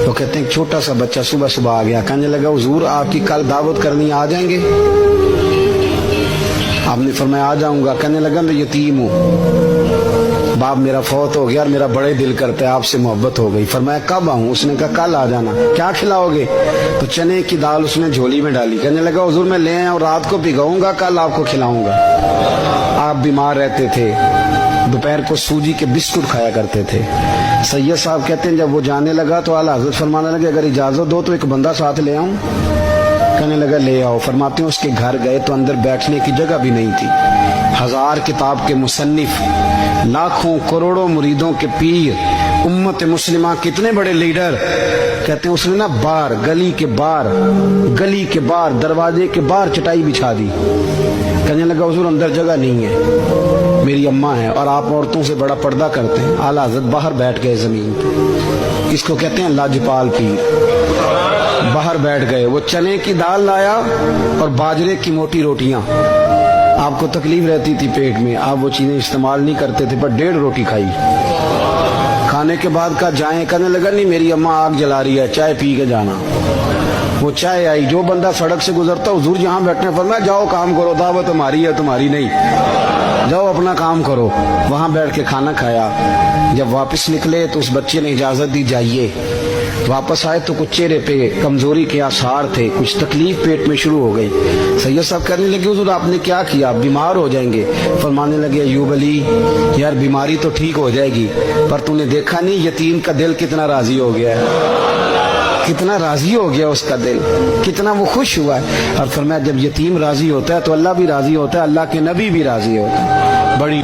تو کہتے ہیں چھوٹا سا بچہ صبح صبح آ گیا، کہنے لگا حضور آپ کی کل دعوت کرنی آ جائیں گے؟ آپ نے فرمایا آ جاؤں گا۔ کہنے لگا میں یتیم ہوں، باپ میرا فوت ہو گیا اور میرا بڑے دل کرتا ہے آپ سے محبت ہو گئی۔ فرمایا کب آؤں؟ اس نے کہا کل آ جانا۔ کیا کھلاؤ گے؟ تو چنے کی دال اس نے جھولی میں ڈالی۔ کہنے لگا حضور میں لے آیا اور رات کو بھگاؤں گا، کل آپ کو کھلاؤں گا۔ آپ بیمار رہتے تھے، دوپہر کو سوجی کے بسکٹ کھایا کرتے تھے۔ سید صاحب کہتے ہیں جب وہ جانے لگا تو اعلیٰ حضرت فرمانے لگے اگر اجازت دو تو ایک بندہ ساتھ لے آؤں؟ کہنے لگا لے آؤ۔ فرماتے ہیں اس کے گھر گئے تو اندر بیٹھنے کی جگہ بھی نہیں تھی۔ 1000 کتاب کے مصنف، لاکھوں کروڑوں مریدوں کے پیر، امت مسلمہ کتنے بڑے لیڈر، کہتے ہیں اس نے نا باہر گلی کے باہر دروازے کے باہر چٹائی بچھا دی۔ کہنے لگا حضور اندر جگہ نہیں ہے، میری اماں ہے اور آپ عورتوں سے بڑا پردہ کرتے ہیں۔ اعلیٰ حضرت باہر بیٹھ گئے زمین پہ، اس کو کہتے ہیں لاجپال پیر۔ باہر بیٹھ گئے، وہ چنے کی دال لایا اور باجرے کی موٹی روٹیاں۔ آپ کو تکلیف رہتی تھی پیٹ میں، آپ وہ چیزیں استعمال نہیں کرتے تھے، پر 1.5 روٹی کھائی۔ کھانے کے بعد کہا جائیں؟ کہنے لگا نہیں میری اماں آگ جلا رہی ہے، چائے پی کے جانا۔ وہ چائے آئی، جو بندہ سڑک سے گزرتا حضور جہاں بیٹھنے فرمایا جاؤ کام کرو، دعوت ہماری ہے تمہاری نہیں، جاؤ اپنا کام کرو۔ وہاں بیٹھ کے کھانا کھایا۔ جب واپس نکلے تو اس بچے نے اجازت دی جائیے۔ واپس آئے تو کچھ چہرے پہ کمزوری کے آثار تھے، کچھ تکلیف پیٹ میں شروع ہو گئی۔ سید صاحب کہنے لگے حضور آپ نے کیا کیا؟ آپ بیمار ہو جائیں گے۔ فرمانے لگے ایوب علی یار بیماری تو ٹھیک ہو جائے گی، پر تو نے دیکھا نہیں یتیم کا دل کتنا راضی ہو گیا ہے، کتنا راضی ہو گیا اس کا دل، کتنا وہ خوش ہوا ہے۔ اور فرمایا جب یتیم راضی ہوتا ہے تو اللہ بھی راضی ہوتا ہے، اللہ کے نبی بھی راضی ہوتا ہے۔ بڑی